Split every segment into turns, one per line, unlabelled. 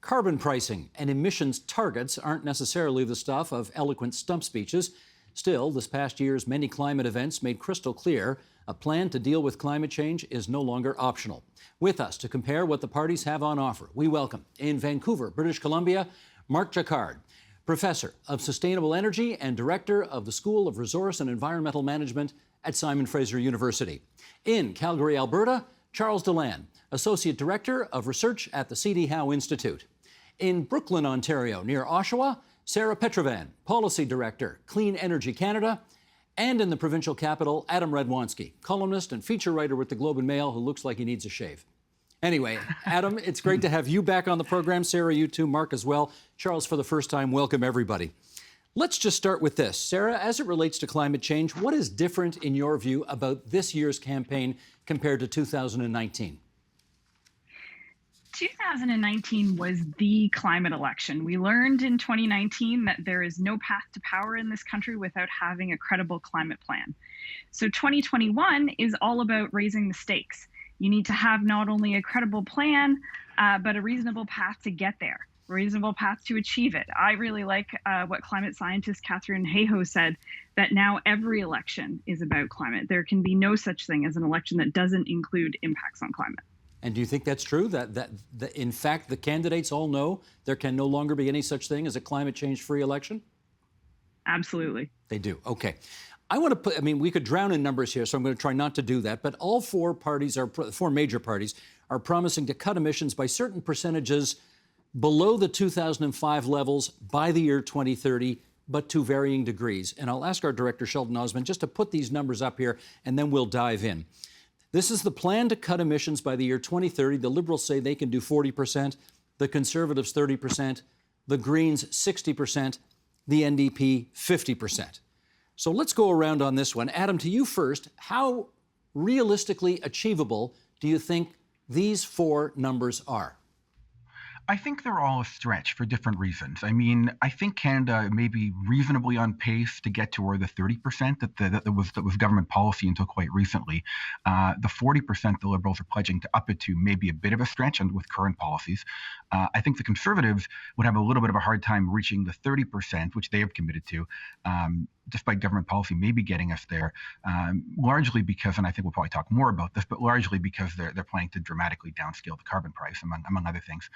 Carbon pricing and emissions targets aren't necessarily the stuff of eloquent stump speeches. Still, this past year's many climate events made crystal clear a plan to deal with climate change is no longer optional. With us to compare what the parties have on offer, we welcome, in Vancouver, British Columbia, Mark Jaccard, Professor of Sustainable Energy and Director of the School of Resource and Environmental Management at Simon Fraser University. In Calgary, Alberta, Charles DeLand, Associate Director of Research at the C.D. Howe Institute. In Brooklyn, Ontario, near Oshawa, Sarah Petrevan, Policy Director, Clean Energy Canada. And in the provincial capital, Adam Radwanski, columnist and feature writer with the Globe and Mail, who looks like he needs a shave. Anyway, Adam, it's great to have you back on the program. Sarah, you too. Mark as well. Charles, for the first time, welcome everybody. Let's just start with this. Sarah, as it relates to climate change, what is different in your view about this year's campaign compared to 2019?
2019 was the climate election. We learned in 2019 that there is no path to power in this country without having a credible climate plan. So 2021 is all about raising the stakes. You need to have not only a credible plan, but a reasonable path to get there, a reasonable path to achieve it. I really like what climate scientist Catherine Hayhoe said, that now every election is about climate. There can be no such thing as an election that doesn't include impacts on climate. And
do you think that's true, that in fact the candidates all know there can no longer be any such thing as a climate change-free election?
Absolutely.
They do. Okay. I want to put, we could drown in numbers here, so I'm going to try not to do that, but all four major parties are promising to cut emissions by certain percentages below the 2005 levels by the year 2030, but to varying degrees. And I'll ask our director, Sheldon Osmond, just to put these numbers up here, and then we'll dive in. This is the plan to cut emissions by the year 2030. The Liberals say they can do 40%, the Conservatives 30%, the Greens 60%, the NDP 50%. So let's go around on this one. Adam, to you first. How realistically achievable do you think these four numbers are?
I think they're all a stretch for different reasons. I think Canada may be reasonably on pace to get to where the 30% that was government policy until quite recently. The 40% the Liberals are pledging to up it to may be a bit of a stretch and with current policies. I think the Conservatives would have a little bit of a hard time reaching the 30%, which they have committed to, despite government policy maybe getting us there, largely because, and I think we'll probably talk more about this, but largely because they're planning to dramatically downscale the carbon price, among other things.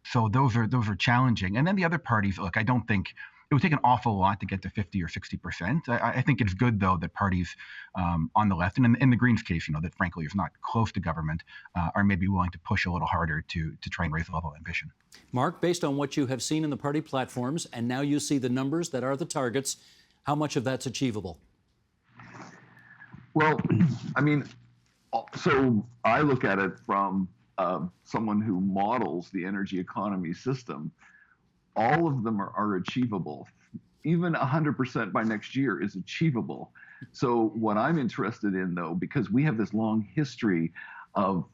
So those are challenging. And then the other parties, look, I don't think it would take an awful lot to get to 50 or 60%. I think it's good, though, that parties on the left, and in the Greens' case, that frankly is not close to government, are maybe willing to push a little harder to try and raise the level of ambition.
Mark, based on what you have seen in the party platforms, and now you see the numbers that are the targets, how much of that's achievable?
Well, so I look at it from someone who models the energy economy system. All of them are achievable. Even 100% by next year is achievable. So what I'm interested in, though, because we have this long history of,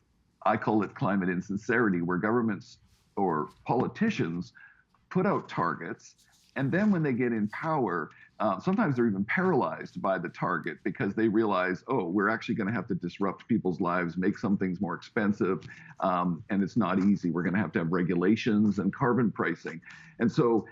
I call it climate insincerity, where governments or politicians put out targets, and then when they get in power, sometimes they're even paralyzed by the target because they realize, oh, we're actually going to have to disrupt people's lives, make some things more expensive, and it's not easy. We're going to have regulations and carbon pricing. And so,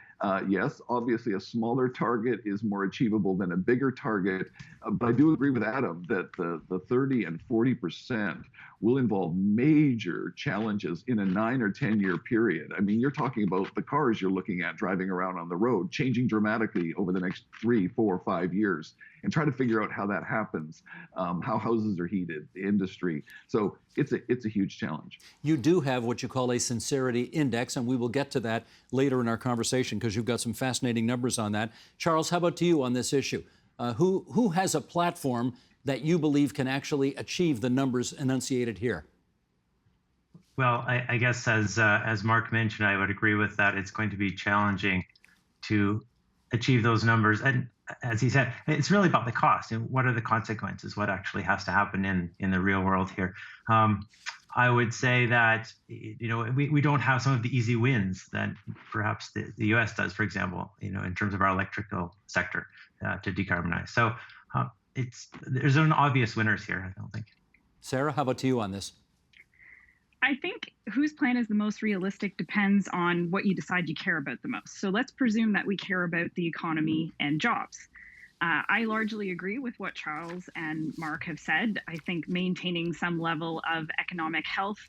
yes, obviously a smaller target is more achievable than a bigger target, but I do agree with Adam that the 30 and 40% will involve major challenges in a 9 or 10 year period. You're talking about the cars you're looking at driving around on the road changing dramatically over the next 3, 4, 5 years, and try to figure out how that happens, how houses are heated, the industry. So it's a huge challenge.
You do have what you call a sincerity index, and we will get to that later in our conversation because you've got some fascinating numbers on that. Charles, how about you on this issue? Who has a platform that you believe can actually achieve the numbers enunciated here?
Well, I guess as Mark mentioned, I would agree with that. It's going to be challenging to achieve those numbers. And as he said, it's really about the cost and what are the consequences, what actually has to happen in the real world here. I would say that, we don't have some of the easy wins that perhaps the US does, for example, in terms of our electrical sector to decarbonize. So there's an obvious winners here, I don't think.
Sarah, how about you on this?
I think whose plan is the most realistic depends on what you decide you care about the most. So let's presume that we care about the economy and jobs. I largely agree with what Charles and Mark have said. I think maintaining some level of economic health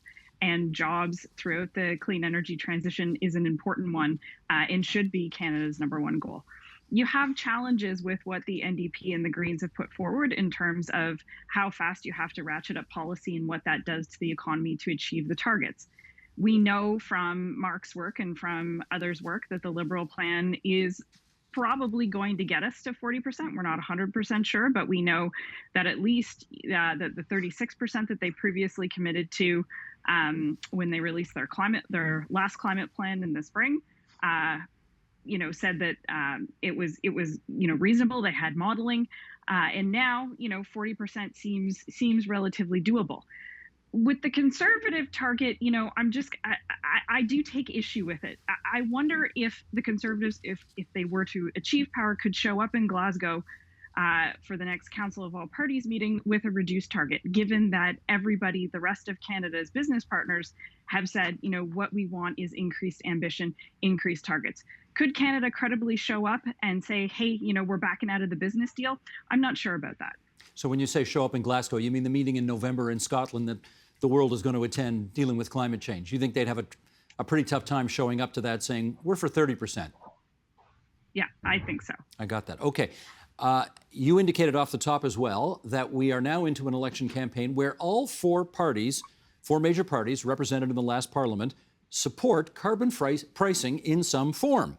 and jobs throughout the clean energy transition is an important one and should be Canada's #1 goal. You have challenges with what the NDP and the Greens have put forward in terms of how fast you have to ratchet up policy and what that does to the economy to achieve the targets. We know from Mark's work and from others' work that the Liberal plan is probably going to get us to 40%. We're not 100% sure, but we know that at least that the 36% that they previously committed to when they released their last climate plan in the spring, said that it was reasonable. They had modeling, and now 40% seems relatively doable. With the Conservative target, I do take issue with it. I wonder if the Conservatives, if they were to achieve power, could show up in Glasgow for the next Council of All Parties meeting with a reduced target, given that everybody, the rest of Canada's business partners, have said, what we want is increased ambition, increased targets. Could Canada credibly show up and say, hey, we're backing out of the business deal? I'm not sure about that.
So when you say show up in Glasgow, you mean the meeting in November in Scotland that the world is going to attend dealing with climate change? You think they'd have a pretty tough time showing up to that saying, we're for 30%?
Yeah, I think so.
I got that. Okay. You indicated off the top as well that we are now into an election campaign where all four major parties represented in the last parliament support carbon pricing in some form.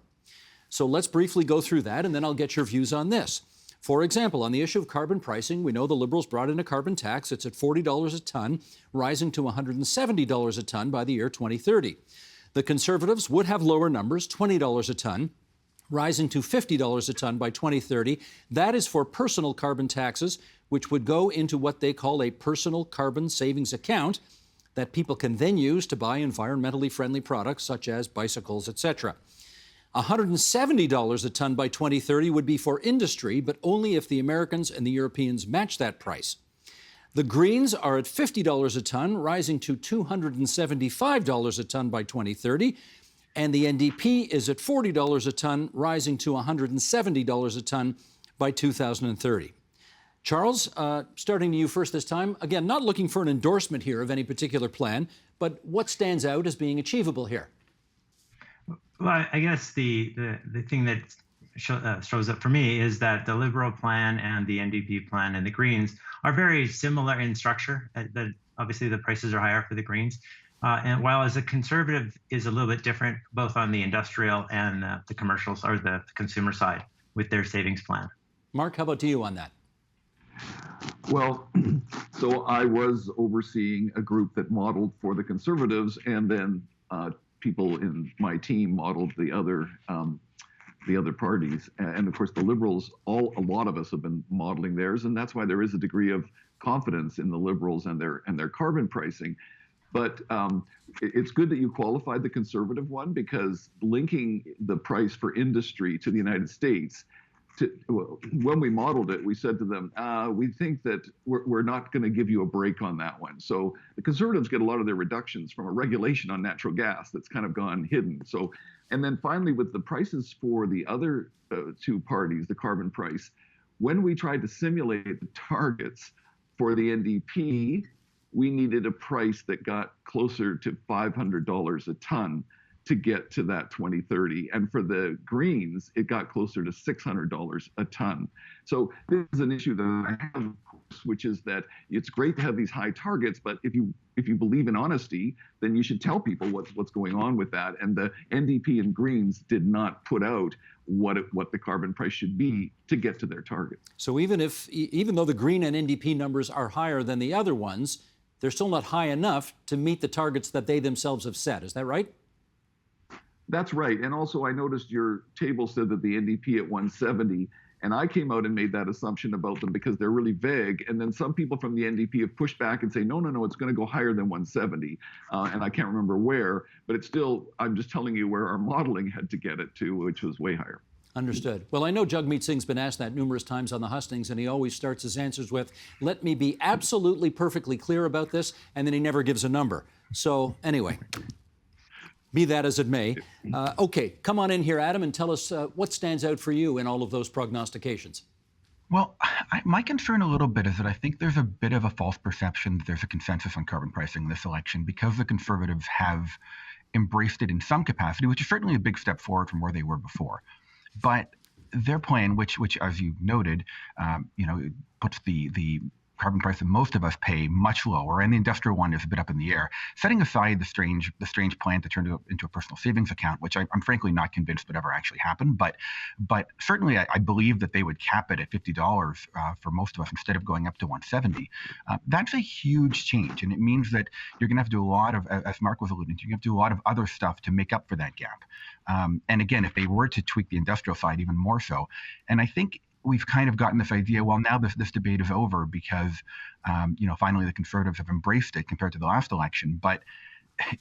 So let's briefly go through that, and then I'll get your views on this. For example, on the issue of carbon pricing, we know the Liberals brought in a carbon tax. It's at $40 a ton, rising to $170 a ton by the year 2030. The Conservatives would have lower numbers, $20 a ton, rising to $50 a ton by 2030. That is for personal carbon taxes, which would go into what they call a personal carbon savings account that people can then use to buy environmentally friendly products such as bicycles, etc. $170 a ton by 2030 would be for industry, but only if the Americans and the Europeans match that price. The Greens are at $50 a ton, rising to $275 a ton by 2030. And the NDP is at $40 a ton, rising to $170 a ton by 2030. Charles, starting to you first this time. Again, not looking for an endorsement here of any particular plan, but what stands out as being achievable here?
Well, I guess the thing that shows up for me is that the Liberal plan and the NDP plan and the Greens are very similar in structure. That obviously the prices are higher for the Greens. And while as a Conservative is a little bit different, both on the industrial and the commercial or the consumer side with their savings plan.
Mark, how about you on that?
Well, so I was overseeing a group that modeled for the Conservatives, and then people in my team modeled the other parties. And of course, the Liberals, a lot of us have been modeling theirs, and that's why there is a degree of confidence in the Liberals and their carbon pricing. But it's good that you qualified the Conservative one, because linking the price for industry to the United States, when we modeled it, we said to them, we think that we're not going to give you a break on that one. So the Conservatives get a lot of their reductions from a regulation on natural gas that's kind of gone hidden. So, and then finally, with the prices for the other two parties, the carbon price, when we tried to simulate the targets for the NDP, we needed a price that got closer to $500 a ton to get to that 2030. And for the Greens, it got closer to $600 a ton. So this is an issue that I have, of course, which is that it's great to have these high targets, but if you believe in honesty, then you should tell people what's going on with that. And the NDP and Greens did not put out what the carbon price should be to get to their target.
So even though the Green and NDP numbers are higher than the other ones, they're still not high enough to meet the targets that they themselves have set. Is that right?
That's right. And also, I noticed your table said that the NDP at 170, and I came out and made that assumption about them because they're really vague. And then some people from the NDP have pushed back and say, no, it's going to go higher than 170. And I can't remember where, but it's still, I'm just telling you where our modeling had to get it to, which was way higher.
Understood. Well, I know Jagmeet Singh's been asked that numerous times on the hustings, and he always starts his answers with, let me be absolutely perfectly clear about this, and then he never gives a number. So anyway, be that as it may. Okay, come on in here, Adam, and tell us what stands out for you in all of those prognostications.
Well, my concern a little bit is that I think there's a bit of a false perception that there's a consensus on carbon pricing in this election because the Conservatives have embraced it in some capacity, which is certainly a big step forward from where they were before. But their plan, which as you noted, puts the carbon price that most of us pay much lower, and the industrial one is a bit up in the air. Setting aside the strange plan to turn it into a personal savings account, which I'm frankly not convinced would ever actually happen, but certainly I believe that they would cap it at $50 for most of us instead of going up to $170. That's a huge change, and it means that you're going to have to do a lot of, as Mark was alluding to, you're going to have to do a lot of other stuff to make up for that gap. And again, if they were to tweak the industrial side even more so, and I think we've kind of gotten this idea, well, now this debate is over because, finally the Conservatives have embraced it compared to the last election. But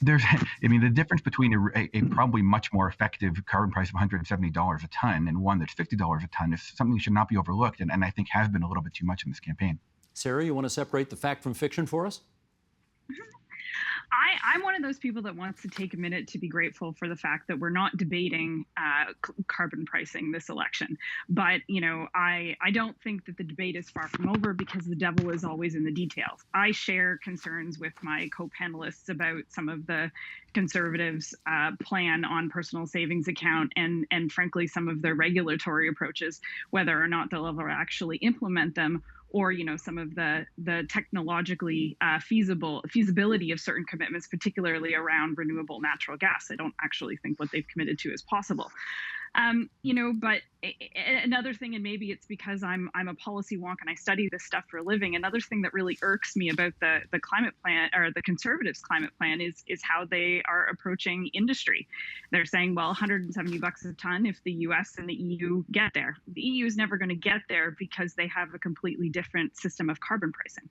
the difference between a probably much more effective carbon price of $170 a ton and one that's $50 a ton is something that should not be overlooked, and I think has been a little bit too much in this campaign.
Sarah, you want to separate the fact from fiction for us?
I'm one of those people that wants to take a minute to be grateful for the fact that we're not debating carbon pricing this election. But, I don't think that the debate is far from over because the devil is always in the details. I share concerns with my co-panelists about some of the Conservatives' plan on personal savings account and frankly, some of their regulatory approaches, whether or not they'll ever actually implement them, or some of the technologically feasibility of certain commitments, particularly around renewable natural gas. I don't actually think what they've committed to is possible. But another thing, and maybe it's because I'm a policy wonk and I study this stuff for a living. Another thing that really irks me about the climate plan, or the Conservatives' climate plan, is how they are approaching industry. They're saying, well, $170 a ton if the U.S. and the EU get there. The EU is never going to get there because they have a completely different system of carbon pricing.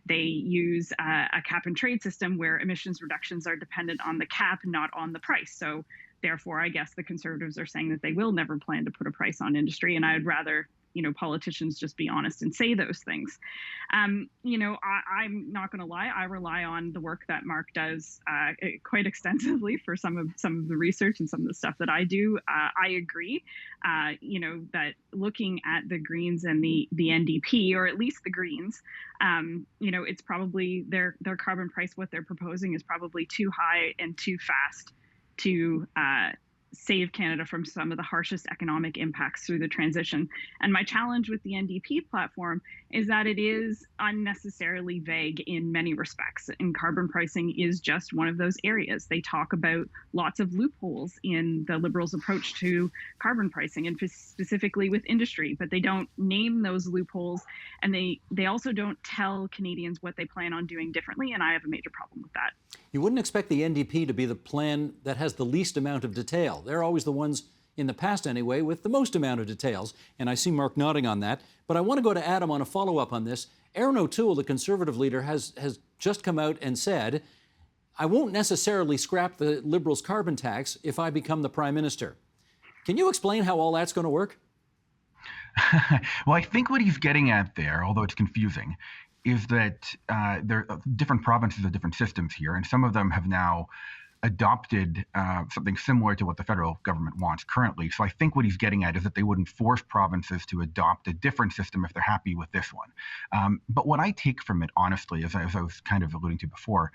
They use a cap and trade system where emissions reductions are dependent on the cap, not on the price. So therefore, I guess the Conservatives are saying that they will never plan to put a price on industry, and I would rather, politicians just be honest and say those things. I'm not going to lie. I rely on the work that Mark does quite extensively for some of the research and some of the stuff that I do. I agree, that looking at the Greens and the NDP, or at least the Greens, it's probably their carbon price, what they're proposing is probably too high and too fast to save Canada from some of the harshest economic impacts through the transition. And my challenge with the NDP platform is that it is unnecessarily vague in many respects. And carbon pricing is just one of those areas. They talk about lots of loopholes in the Liberals' approach to carbon pricing, and specifically with industry, but they don't name those loopholes. And they also don't tell Canadians what they plan on doing differently. And I have a major problem with that.
You wouldn't expect the NDP to be the plan that has the least amount of detail. They're always the ones, in the past anyway, with the most amount of details, and I see Mark nodding on that. But I want to go to Adam on a follow-up on this. Aaron O'Toole, the Conservative leader, has just come out and said, I won't necessarily scrap the Liberals' carbon tax if I become the Prime Minister. Can you explain how all that's going to work?
Well, I think what he's getting at there, although it's confusing, is that there are different provinces have different systems here, and some of them have now adopted something similar to what the federal government wants currently. So I think what he's getting at is that they wouldn't force provinces to adopt a different system if they're happy with this one. But what I take from it, honestly, as I was kind of alluding to before,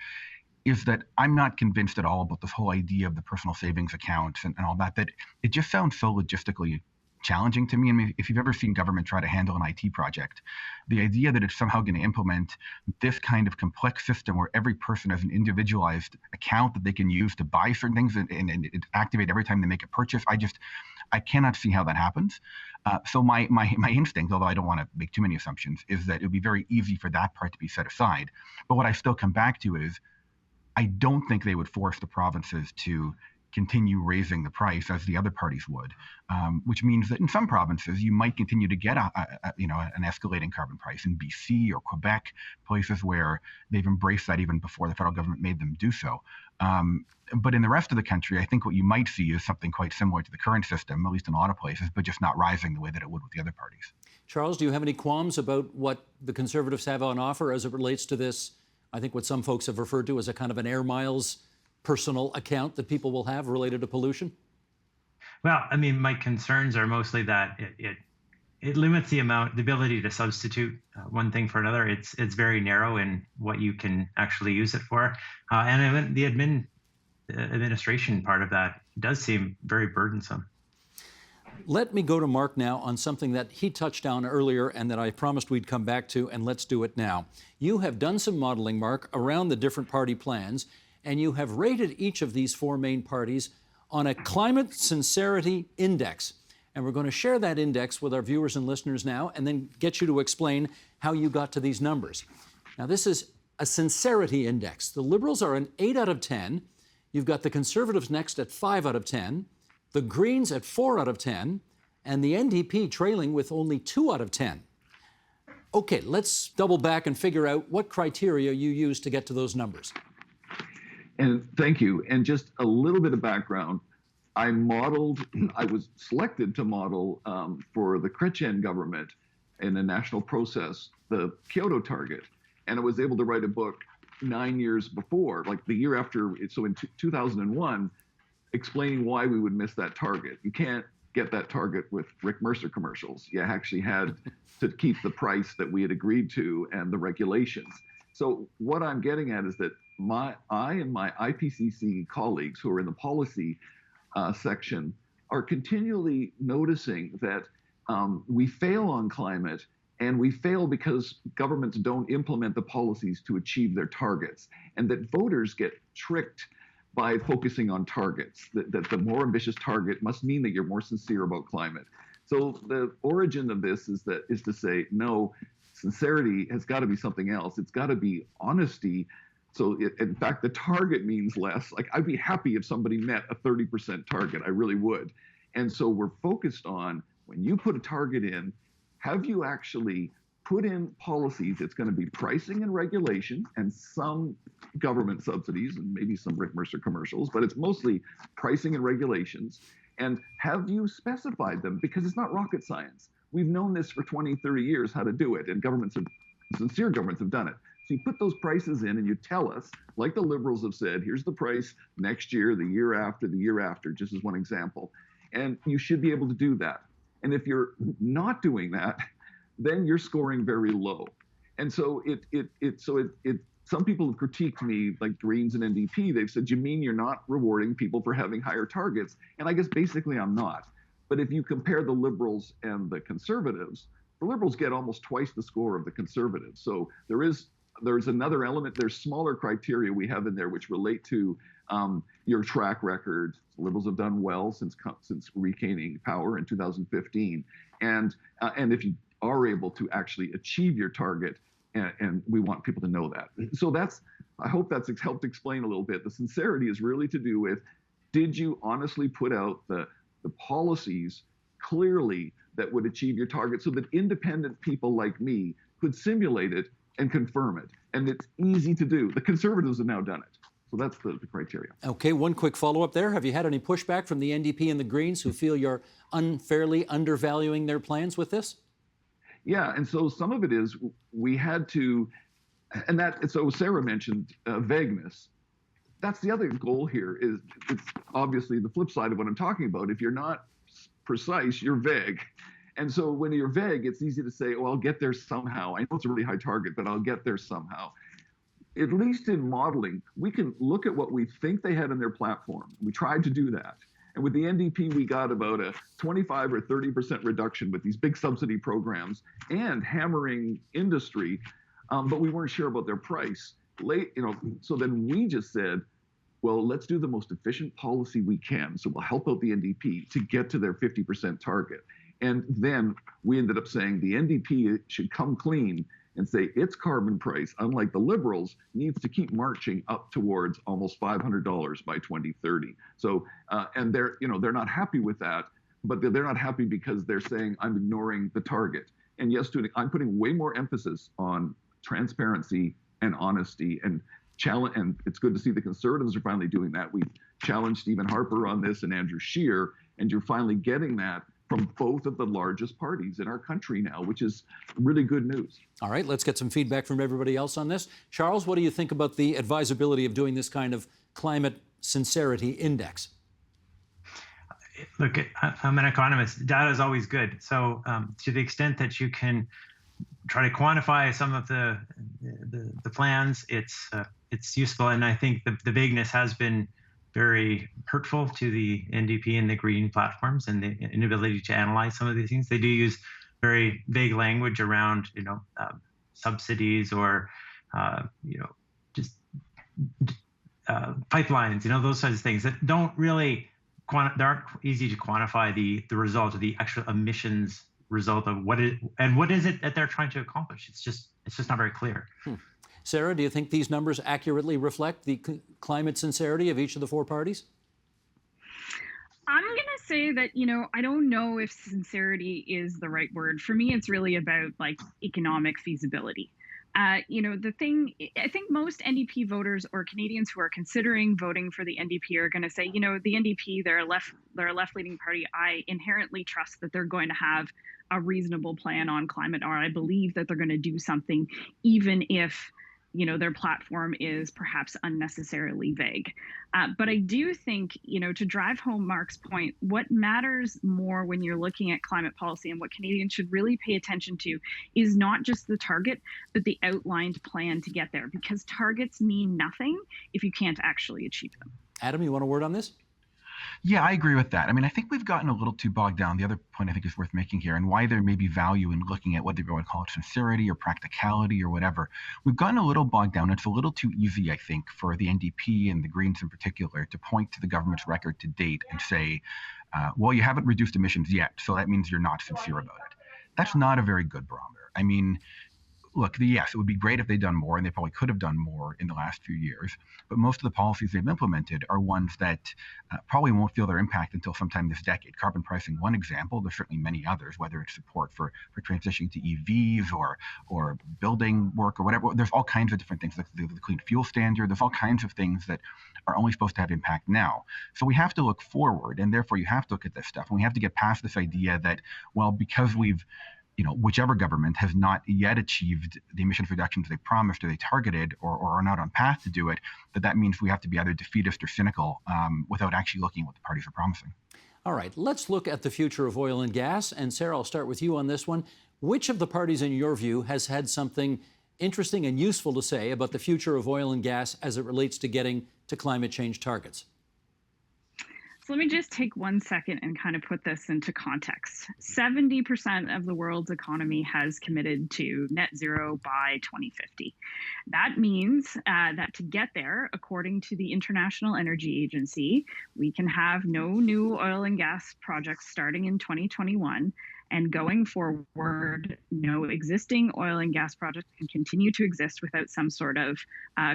is that I'm not convinced at all about this whole idea of the personal savings accounts and all that it just sounds so logistically challenging to me. I mean, if you've ever seen government try to handle an IT project, the idea that it's somehow going to implement this kind of complex system where every person has an individualized account that they can use to buy certain things and activate every time they make a purchase, I cannot see how that happens. So my instinct, although I don't want to make too many assumptions, is that it would be very easy for that part to be set aside. But what I still come back to is I don't think they would force the provinces to continue raising the price as the other parties would, which means that in some provinces you might continue to get an escalating carbon price in BC or Quebec, places where they've embraced that even before the federal government made them do so. But in the rest of the country, I think what you might see is something quite similar to the current system, at least in a lot of places, but just not rising the way that it would with the other parties.
Charles, do you have any qualms about what the Conservatives have on offer as it relates to this I think what some folks have referred to as a kind of an air miles personal account that people will have related to pollution?
Well, I mean, my concerns are mostly that it limits the ability to substitute one thing for another. It's very narrow in what you can actually use it for, and the administration part of that does seem very burdensome.
Let me go to Mark now on something that he touched on earlier and that I promised we'd come back to, and let's do it now. You have done some modeling, Mark, around the different party plans, and you have rated each of these four main parties on a climate sincerity index. And we're going to share that index with our viewers and listeners now and then get you to explain how you got to these numbers. Now, this is a sincerity index. The Liberals are an 8 out of 10. You've got the Conservatives next at 5 out of 10. The Greens at 4 out of 10, and the NDP trailing with only 2 out of 10. Okay, let's double back and figure out what criteria you use to get to those numbers.
And thank you. And just a little bit of background. I was selected to model for the Chrétien government in a national process, the Kyoto target. And I was able to write a book 9 years before, like the year after, so in 2001, explaining why we would miss that target. You can't get that target with Rick Mercer commercials. You actually had to keep the price that we had agreed to and the regulations. So what I'm getting at is that I and my IPCC colleagues who are in the policy section are continually noticing that we fail on climate, and we fail because governments don't implement the policies to achieve their targets, and that voters get tricked by focusing on targets, that the more ambitious target must mean that you're more sincere about climate. So the origin of this is to say, no, sincerity has got to be something else. It's got to be honesty. So in fact, the target means less. Like, I'd be happy if somebody met a 30% target. I really would. And so we're focused on, when you put a target in, have you actually put in policies? It's going to be pricing and regulation and some government subsidies and maybe some Rick Mercer commercials, but it's mostly pricing and regulations. And have you specified them? Because it's not rocket science. We've known this for 20, 30 years, how to do it, and sincere governments have done it. So you put those prices in and you tell us, like the Liberals have said, here's the price next year, the year after, just as one example. And you should be able to do that. And if you're not doing that, then you're scoring very low. And so some people have critiqued me, like Greens and NDP. They've said, you mean you're not rewarding people for having higher targets? And I guess basically I'm not. But if you compare the Liberals and the Conservatives, the Liberals get almost twice the score of the Conservatives. So there's another element. There's smaller criteria we have in there which relate to your track record. The Liberals have done well since regaining power in 2015. And if you are able to actually achieve your target, and we want people to know that. So I hope that's helped explain a little bit. The sincerity is really to do with, did you honestly put out the policies clearly that would achieve your target, so that independent people like me could simulate it and confirm it? And it's easy to do. The Conservatives have now done it. So that's the criteria.
Okay, one quick follow-up there. Have you had any pushback from the NDP and the Greens who feel you're unfairly undervaluing their plans with this?
Yeah, and so some of it is we had to, so Sarah mentioned vagueness. That's the other goal here. It's obviously the flip side of what I'm talking about. If you're not precise, you're vague. And so when you're vague, it's easy to say, oh, I'll get there somehow. I know it's a really high target, but I'll get there somehow. At least in modeling, we can look at what we think they had in their platform. We tried to do that. And with the NDP, we got about a 25 or 30% reduction with these big subsidy programs and hammering industry, but we weren't sure about their price. So then we just said, well, let's do the most efficient policy we can. So we'll help out the NDP to get to their 50% target. And then we ended up saying the NDP should come clean and say its carbon price, unlike the Liberals, needs to keep marching up towards almost $500 by 2030. So, and they're not happy with that, but they're not happy because they're saying I'm ignoring the target. And yes, I'm putting way more emphasis on transparency and honesty and challenge. And it's good to see the Conservatives are finally doing that. We've challenged Stephen Harper on this and Andrew Scheer, and you're finally getting that from both of the largest parties in our country now, which is really good news.
All right, let's get some feedback from everybody else on this. Charles, what do you think about the advisability of doing this kind of climate sincerity index?
Look, I'm an economist. Data is always good. So to the extent that you can try to quantify some of the plans, it's useful. And I think the vagueness has been very hurtful to the NDP and the Green platforms and the inability to analyze some of these things. They do use very vague language around, subsidies or, just pipelines, those sorts of things that don't really, they aren't easy to quantify the result of the actual emissions result of what is it that they're trying to accomplish. It's just not very clear.
Sarah, do you think these numbers accurately reflect the climate sincerity of each of the four parties?
I'm going to say that, I don't know if sincerity is the right word. For me, it's really about economic feasibility. The thing, I think most NDP voters or Canadians who are considering voting for the NDP are going to say, the NDP, they're a left-leaning party. I inherently trust that they're going to have a reasonable plan on climate, or I believe that they're going to do something, even if their platform is perhaps unnecessarily vague. But I do think, to drive home Mark's point, what matters more when you're looking at climate policy and what Canadians should really pay attention to is not just the target, but the outlined plan to get there, because targets mean nothing if you can't actually achieve them.
Adam, you want a word on this?
Yeah, I agree with that. I think we've gotten a little too bogged down. The other point I think is worth making here, and why there may be value in looking at whether you want to call it sincerity or practicality or whatever. We've gotten a little bogged down. It's a little too easy, I think, for the NDP and the Greens in particular to point to the government's record to date and say, well, you haven't reduced emissions yet, so that means you're not sincere about it. That's not a very good barometer. Look, yes, it would be great if they'd done more, and they probably could have done more in the last few years. But most of the policies they've implemented are ones that probably won't feel their impact until sometime this decade. Carbon pricing, one example. There's certainly many others, whether it's support for transitioning to EVs or building work or whatever. There's all kinds of different things, like the clean fuel standard. There's all kinds of things that are only supposed to have impact now. So we have to look forward, and therefore you have to look at this stuff. And we have to get past this idea that, well, because we've whichever government has not yet achieved the emissions reductions they promised or they targeted or are not on path to do it, that means we have to be either defeatist or cynical without actually looking at what the parties are promising.
All right, let's look at the future of oil and gas. And Sarah, I'll start with you on this one. Which of the parties, in your view, has had something interesting and useful to say about the future of oil and gas as it relates to getting to climate change targets?
So let me just take 1 second and kind of put this into context. 70% of the world's economy has committed to net zero by 2050. That means that to get there, according to the International Energy Agency, we can have no new oil and gas projects starting in 2021. And going forward, no existing oil and gas projects can continue to exist without some sort of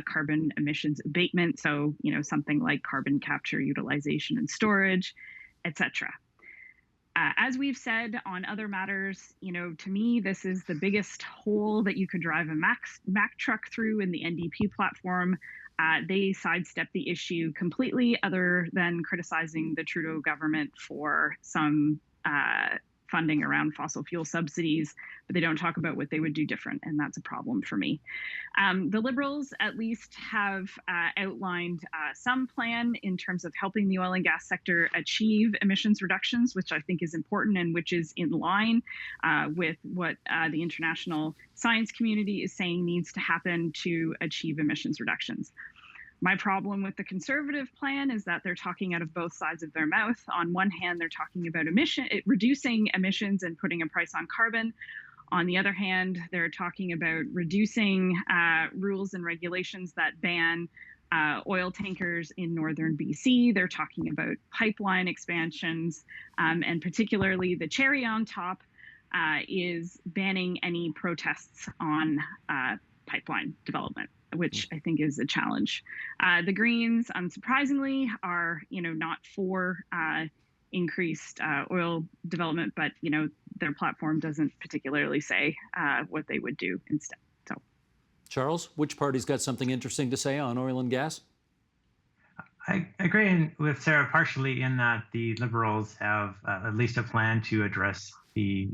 carbon emissions abatement. So, something like carbon capture, utilization, and storage, etc. As we've said on other matters, to me, this is the biggest hole that you could drive a Mack truck through in the NDP platform. They sidestep the issue completely, other than criticizing the Trudeau government for some funding around fossil fuel subsidies, but they don't talk about what they would do different, and that's a problem for me. The Liberals at least have outlined some plan in terms of helping the oil and gas sector achieve emissions reductions, which I think is important and which is in line with what the international science community is saying needs to happen to achieve emissions reductions. My problem with the Conservative plan is that they're talking out of both sides of their mouth. On one hand, they're talking about reducing emissions and putting a price on carbon. On the other hand, they're talking about reducing rules and regulations that ban oil tankers in northern BC. They're talking about pipeline expansions, and particularly the cherry on top is banning any protests on pipeline development, which I think is a challenge. The Greens, unsurprisingly, are not for increased oil development, but their platform doesn't particularly say what they would do instead. So,
Charles, which party's got something interesting to say on oil and gas?
I agree with Sarah partially in that the Liberals have at least a plan to address the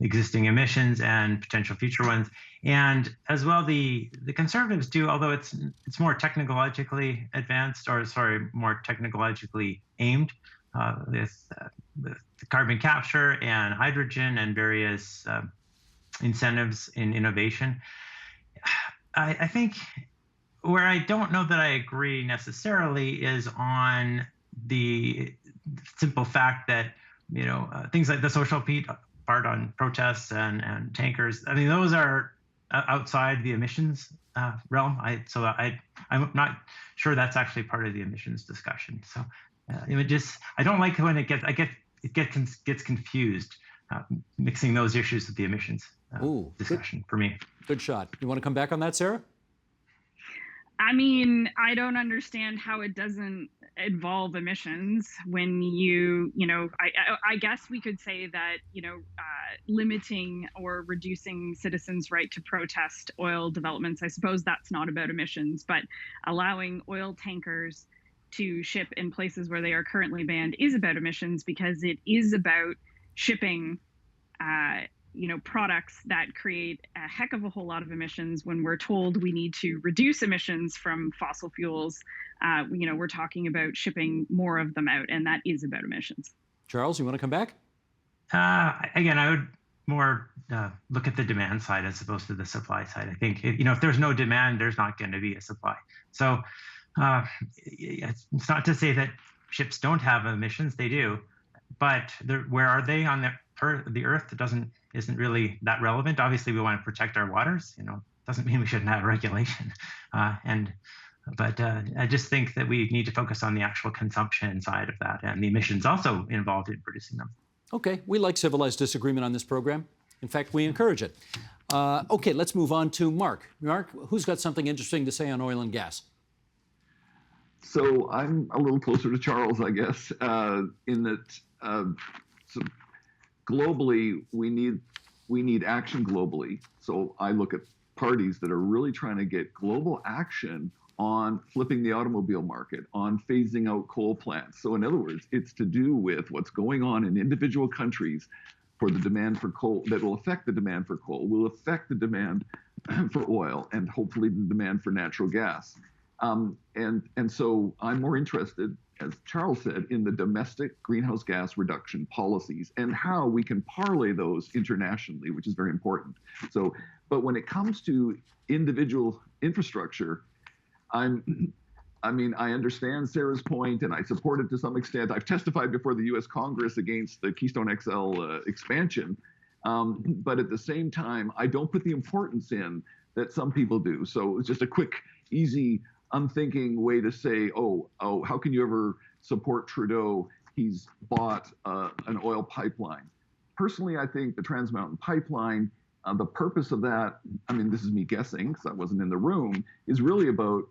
existing emissions and potential future ones, and as well the Conservatives do, although it's more technologically advanced, or sorry, more technologically aimed, with carbon capture and hydrogen and various incentives in innovation. I think where I don't know that I agree necessarily is on the simple fact that, things like the social part on protests and tankers. I mean, those are outside the emissions realm. I'm not sure that's actually part of the emissions discussion. So I don't like when it gets confused, mixing those issues with the emissions discussion for me.
Good shot. You want to come back on that, Sarah?
I mean, I don't understand how it doesn't involve emissions when I guess we could say that, limiting or reducing citizens' right to protest oil developments, I suppose that's not about emissions, but allowing oil tankers to ship in places where they are currently banned is about emissions, because it is about shipping products that create a heck of a whole lot of emissions. When we're told we need to reduce emissions from fossil fuels, we're talking about shipping more of them out, and that is about emissions.
Charles, you want to come back?
Again, I would more look at the demand side as opposed to the supply side. I think if there's no demand, there's not going to be a supply. So it's not to say that ships don't have emissions; they do, but where are they on the Earth? Isn't really that relevant. Obviously, we want to protect our waters. Doesn't mean we shouldn't have regulation. But I just think that we need to focus on the actual consumption side of that, and the emissions also involved in producing them.
Okay, we like civilized disagreement on this program. In fact, we encourage it. Okay, let's move on to Mark. Mark, who's got something interesting to say on oil and gas?
So I'm a little closer to Charles, I guess, in that globally we need action globally. So I look at parties that are really trying to get global action on flipping the automobile market, on phasing out coal plants. So in other words, it's to do with what's going on in individual countries for the demand for coal, that will affect the demand for coal, will affect the demand for oil, and hopefully the demand for natural gas. And so I'm more interested, as Charles said, in the domestic greenhouse gas reduction policies and how we can parlay those internationally, which is very important. So, but when it comes to individual infrastructure, I understand Sarah's point, and I support it to some extent. I've testified before the U.S. Congress against the Keystone XL expansion, but at the same time, I don't put the importance in that some people do. So it's just a quick, easy, unthinking way to say, oh, how can you ever support Trudeau? He's bought an oil pipeline. Personally, I think the Trans Mountain Pipeline, the purpose of that, this is me guessing because I wasn't in the room, is really about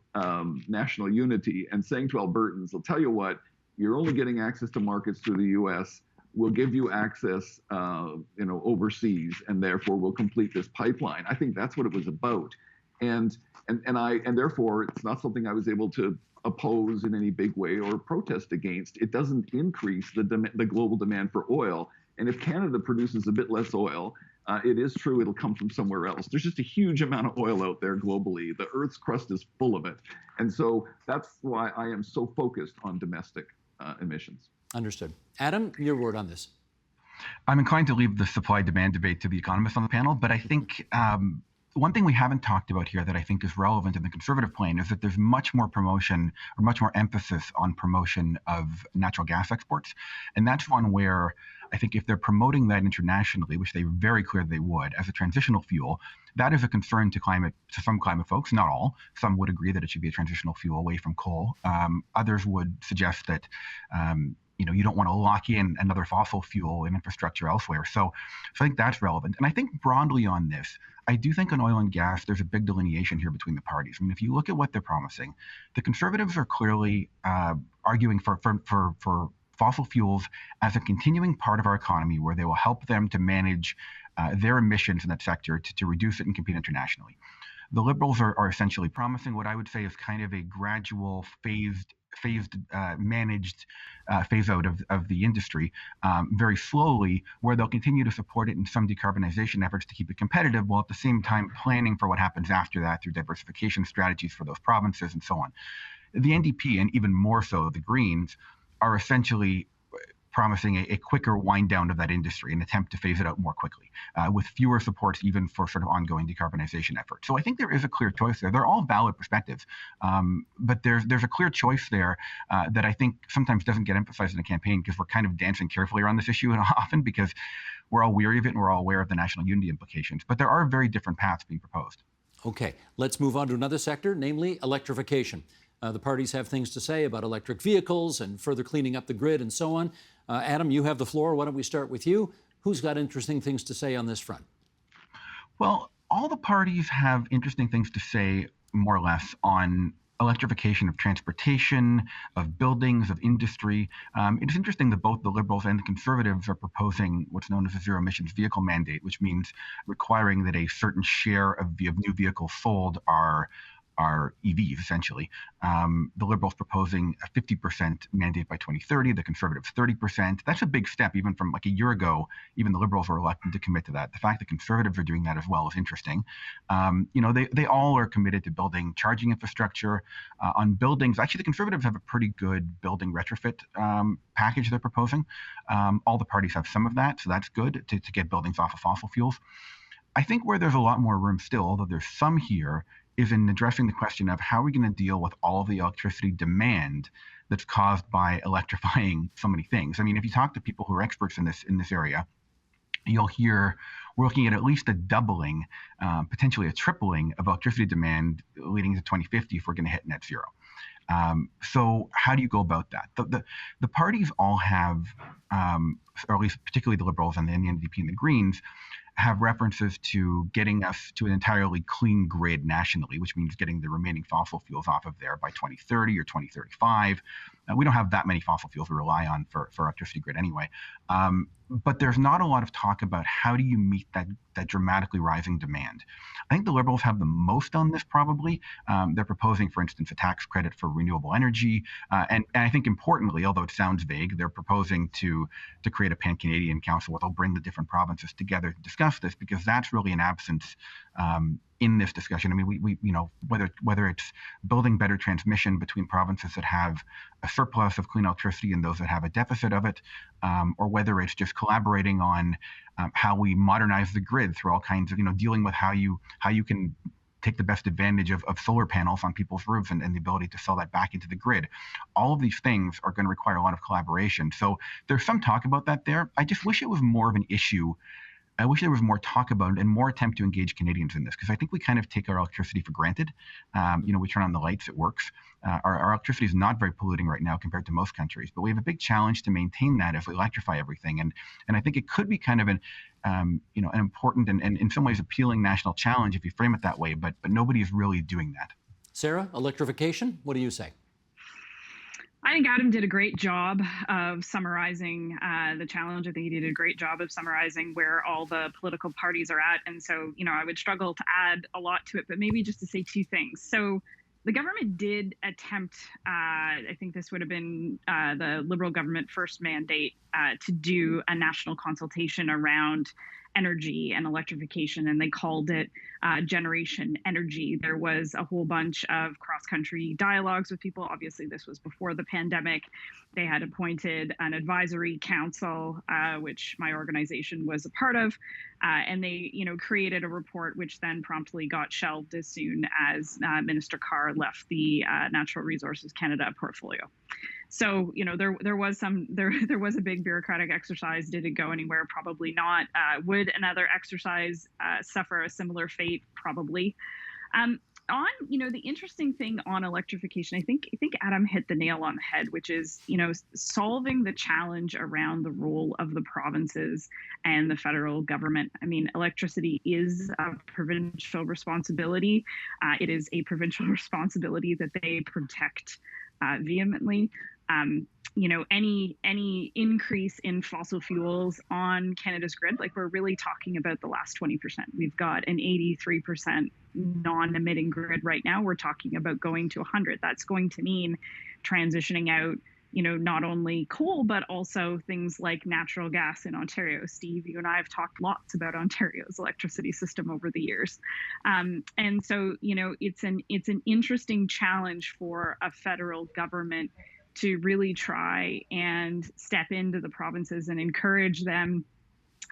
national unity and saying to Albertans, I'll tell you what, you're only getting access to markets through the U.S. We'll give you access, overseas, and therefore we'll complete this pipeline. I think that's what it was about, and therefore it's not something I was able to oppose in any big way or protest against. It doesn't increase the global demand for oil, and if Canada produces a bit less oil, it is true it'll come from somewhere else. There's just a huge amount of oil out there globally. The Earth's crust is full of it. And so that's why I am so focused on domestic emissions.
Understood. Adam, your word on this.
I'm inclined to leave the supply-demand debate to the economists on the panel, but I think one thing we haven't talked about here that I think is relevant in the Conservative plan is that there's much more promotion or much more emphasis on promotion of natural gas exports. And that's one where I think if they're promoting that internationally, which they're very clear they would, as a transitional fuel, that is a concern to some climate folks, not all. Some would agree that it should be a transitional fuel away from coal. Others would suggest that you don't want to lock in another fossil fuel in infrastructure elsewhere. So I think that's relevant. And I think broadly on this, I do think on oil and gas, there's a big delineation here between the parties. If you look at what they're promising, the Conservatives are clearly arguing for fossil fuels as a continuing part of our economy where they will help them to manage their emissions in that sector to reduce it and compete internationally. The Liberals are essentially promising what I would say is kind of a gradual, managed phase out of the industry very slowly, where they'll continue to support it in some decarbonization efforts to keep it competitive, while at the same time planning for what happens after that through diversification strategies for those provinces and so on. The NDP, and even more so the Greens, are essentially promising a quicker wind down of that industry, an attempt to phase it out more quickly, with fewer supports even for sort of ongoing decarbonization efforts. So I think there is a clear choice there. They're all valid perspectives, but there's a clear choice there that I think sometimes doesn't get emphasized in a campaign because we're kind of dancing carefully around this issue often because we're all weary of it and we're all aware of the national unity implications. But there are very different paths being proposed.
Okay, let's move on to another sector, namely electrification. The parties have things to say about electric vehicles and further cleaning up the grid and so on. Adam, you have the floor. Why don't we start with you? Who's got interesting things to say on this front?
Well, all the parties have interesting things to say, more or less, on electrification of transportation, of buildings, of industry. It's interesting that both the Liberals and the Conservatives are proposing what's known as a zero emissions vehicle mandate, which means requiring that a certain share of new vehicles sold are EVs, essentially. The Liberals proposing a 50% mandate by 2030, the Conservatives 30%. That's a big step. Even from like a year ago, even the Liberals were reluctant to commit to that. The fact that Conservatives are doing that as well is interesting. They all are committed to building charging infrastructure on buildings. Actually, the Conservatives have a pretty good building retrofit package they're proposing. All the parties have some of that, so that's good to get buildings off of fossil fuels. I think where there's a lot more room still, although there's some here, is in addressing the question of how are we going to deal with all of the electricity demand that's caused by electrifying so many things. I mean, if you talk to people who are experts in this area, you'll hear we're looking at least a doubling, potentially a tripling of electricity demand leading to 2050 if we're going to hit net zero. So how do you go about that? The parties all have, or at least particularly the Liberals and the NDP and the Greens, have references to getting us to an entirely clean grid nationally, which means getting the remaining fossil fuels off of there by 2030 or 2035. We don't have that many fossil fuels we rely on for electricity grid anyway. But there's not a lot of talk about how do you meet that dramatically rising demand. I think the Liberals have the most on this probably. They're proposing, for instance, a tax credit for renewable energy. And I think importantly, although it sounds vague, they're proposing to create a pan-Canadian council where they'll bring the different provinces together to discuss this, because that's really an absence in this discussion. I mean, we whether it's building better transmission between provinces that have a surplus of clean electricity and those that have a deficit of it, or whether it's just collaborating on how we modernize the grid through all kinds of, dealing with how you can take the best advantage of solar panels on people's roofs and the ability to sell that back into the grid. All of these things are going to require a lot of collaboration. So there's some talk about that there. I just wish it was more of an issue. I wish there was more talk about it and more attempt to engage Canadians in this, because I think we kind of take our electricity for granted. We turn on the lights, it works. Our electricity is not very polluting right now compared to most countries, but we have a big challenge to maintain that if we electrify everything. And I think it could be kind of an important and in some ways appealing national challenge if you frame it that way, but nobody is really doing that.
Sarah, electrification, what do you say?
I think Adam did a great job of summarizing the challenge. I think he did a great job of summarizing where all the political parties are at. And so, I would struggle to add a lot to it, but maybe just to say two things. So the government did attempt, I think this would have been the Liberal government first mandate, to do a national consultation around energy and electrification, and they called it Generation Energy. There was a whole bunch of cross-country dialogues with people. Obviously, this was before the pandemic. They had appointed an advisory council, which my organization was a part of, and they, created a report which then promptly got shelved as soon as Minister Carr left the Natural Resources Canada portfolio. So, there was a big bureaucratic exercise. Did it go anywhere? Probably not. Would another exercise suffer a similar fate? Probably. The interesting thing on electrification, I think Adam hit the nail on the head, which is, solving the challenge around the role of the provinces and the federal government. I mean, electricity is a provincial responsibility. It is a provincial responsibility that they protect vehemently. any increase in fossil fuels on Canada's grid, like we're really talking about the last 20%. We've got an 83% non-emitting grid right now. We're talking about going to 100. That's going to mean transitioning out, not only coal, but also things like natural gas in Ontario. Steve, you and I have talked lots about Ontario's electricity system over the years. And so, it's an interesting challenge for a federal government to really try and step into the provinces and encourage them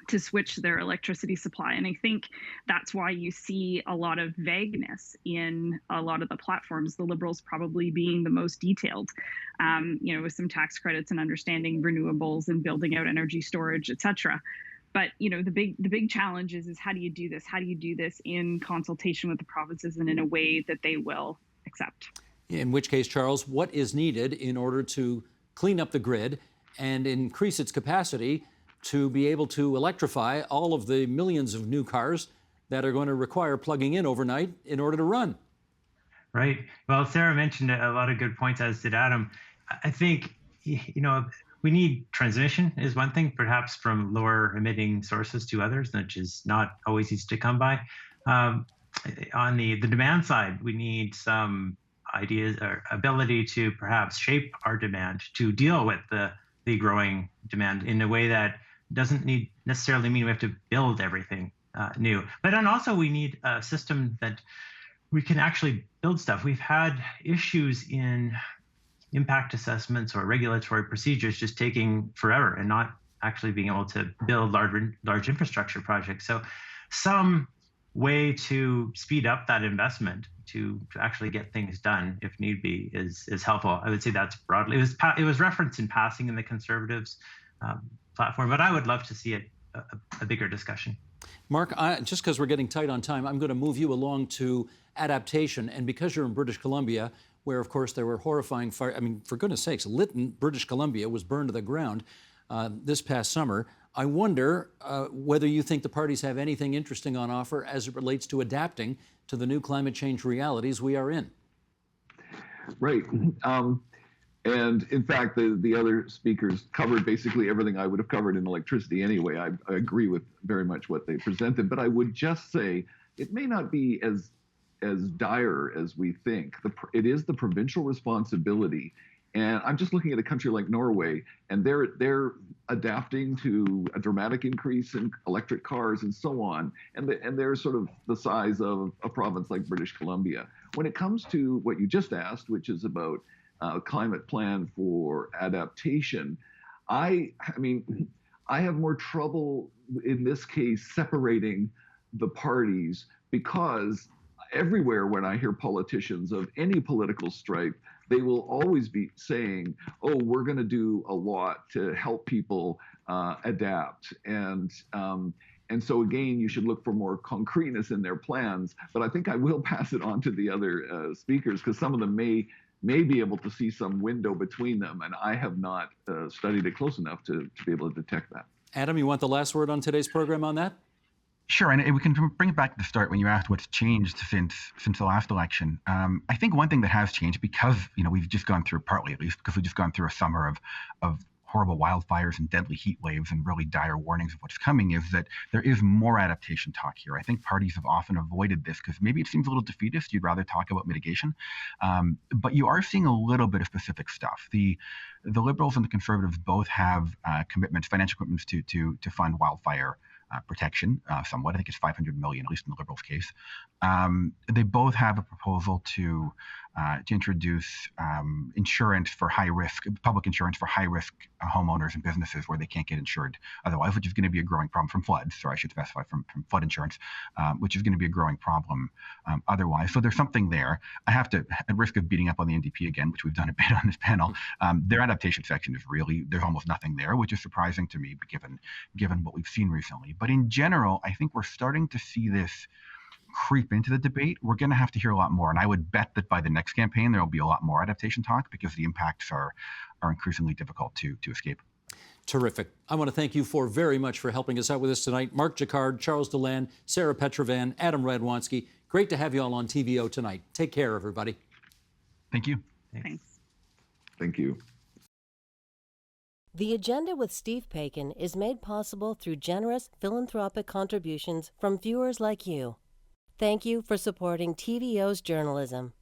to switch their electricity supply. And I think that's why you see a lot of vagueness in a lot of the platforms, the Liberals probably being the most detailed, with some tax credits and understanding renewables and building out energy storage, et cetera. But the big challenge is how do you do this? How do you do this in consultation with the provinces and in a way that they will accept?
In which case, Charles, what is needed in order to clean up the grid and increase its capacity to be able to electrify all of the millions of new cars that are going to require plugging in overnight in order to run?
Right. Well, Sarah mentioned a lot of good points, as did Adam. I think, we need transmission is one thing, perhaps from lower emitting sources to others, which is not always easy to come by. On the demand side, we need some ideas or ability to perhaps shape our demand to deal with the growing demand in a way that doesn't necessarily mean we have to build everything new. But then also we need a system that we can actually build stuff. We've had issues in impact assessments or regulatory procedures just taking forever and not actually being able to build large infrastructure projects. So some way to speed up that investment to actually get things done, if need be, is helpful. I would say that's broadly. It was referenced in passing in the Conservatives platform, but I would love to see a bigger discussion.
Mark, just because we're getting tight on time, I'm going to move you along to adaptation. And because you're in British Columbia, where, of course, there were horrifying fires, for goodness sakes, Lytton, British Columbia, was burned to the ground this past summer. I wonder whether you think the parties have anything interesting on offer as it relates to adapting to the new climate change realities we are in.
Right. And in fact, the other speakers covered basically everything I would have covered in electricity anyway. I agree with very much what they presented, but I would just say it may not be as dire as we think. It is the provincial responsibility. And I'm just looking at a country like Norway, and they're adapting to a dramatic increase in electric cars and so on. And they're sort of the size of a province like British Columbia. When it comes to what you just asked, which is about climate plan for adaptation, I have more trouble in this case separating the parties, because everywhere when I hear politicians of any political stripe, they will always be saying, oh, we're going to do a lot to help people adapt. And so, again, you should look for more concreteness in their plans. But I think I will pass it on to the other speakers, because some of them may be able to see some window between them. And I have not studied it close enough to be able to detect that.
Adam, you want the last word on today's program on that?
Sure, and we can bring it back to the start when you asked what's changed since the last election. I think one thing that has changed, because we've just gone through, partly at least, because we've just gone through a summer of horrible wildfires and deadly heat waves and really dire warnings of what's coming, is that there is more adaptation talk here. I think parties have often avoided this because maybe it seems a little defeatist. You'd rather talk about mitigation, but you are seeing a little bit of specific stuff. The Liberals and the Conservatives both have commitments, financial commitments to fund wildfire protection somewhat. I think it's $500 million, at least in the Liberals' case. They both have a proposal to introduce insurance for public insurance for high-risk homeowners and businesses where they can't get insured otherwise, which is going to be a growing problem from floods, or I should specify from flood insurance, which is going to be a growing problem otherwise. So there's something there. I have to, at risk of beating up on the NDP again, which we've done a bit on this panel, their adaptation section is really, there's almost nothing there, which is surprising to me given what we've seen recently. But in general, I think we're starting to see this creep into the debate. We're going to have to hear a lot more. And I would bet that by the next campaign, there will be a lot more adaptation talk, because the impacts are increasingly difficult to escape.
Terrific. I want to thank you very much for helping us out with this tonight. Mark Jaccard, Charles DeLand, Sarah Petrevan, Adam Radwanski. Great to have you all on TVO tonight. Take care, everybody.
Thank you.
Thanks.
Thank you.
The Agenda with Steve Paikin is made possible through generous philanthropic contributions from viewers like you. Thank you for supporting TVO's journalism.